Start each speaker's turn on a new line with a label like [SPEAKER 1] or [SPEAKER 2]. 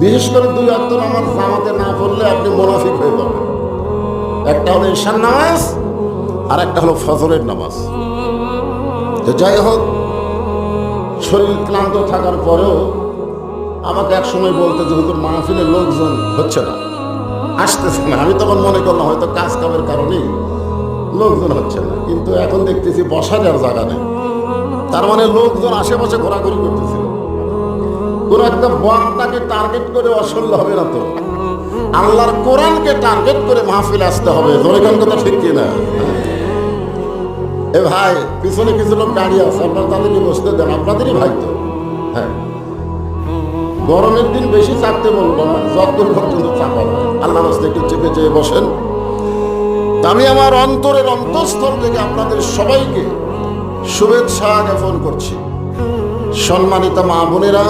[SPEAKER 1] বিশেষ করে 2 ওয়াক্ত নামাজ জামাতে না পড়লে আপনি মুনাফিক হয়ে যাবেন। একটা হলো ঈশার নামাজ আর একটা হলো ফজরের নামাজ। তো যাই হোক, শরীর ক্লান্ত থাকার পরেও আমাকে এক সময় বলতে যে হুজুর মাহফিলের লোকজন হচ্ছে না, আসতেছে না। আমি তখন মনে করলাম হয়তো কাজ কামের কারণেই লোকজন হচ্ছে না, কিন্তু এখন দেখতেছি বসার আর জায়গা নেই। তার মানে লোকজন আশেপাশে ঘোরাঘুরি করতেছিল। কোন একটা বক্তাকে টার্গেট করে অসল্য হবে না তো, আল্লাহর কোরআনকে টার্গেট করে মাহফিল আসতে হবে। জোরেখান কথা ঠিক কিনা? এ ভাই, পিছনে কিছু লোক দাঁড়িয়ে আছে, আপনারা তাদেরকে বসতে দেন, আপনাদেরই ভাই তো। হ্যাঁ, গরমের দিন বেশি চাপতে বলবো না, যতদূর পর্যন্ত চাপা হয় আল্লাহ রাস্তায় একটু চেপে চেপে বসেন। আমি আমার অন্তরের অন্তঃস্থল থেকে আপনাদের সবাইকে শুভেচ্ছা জ্ঞাপন করছি। সম্মানিত মা বোনেরা,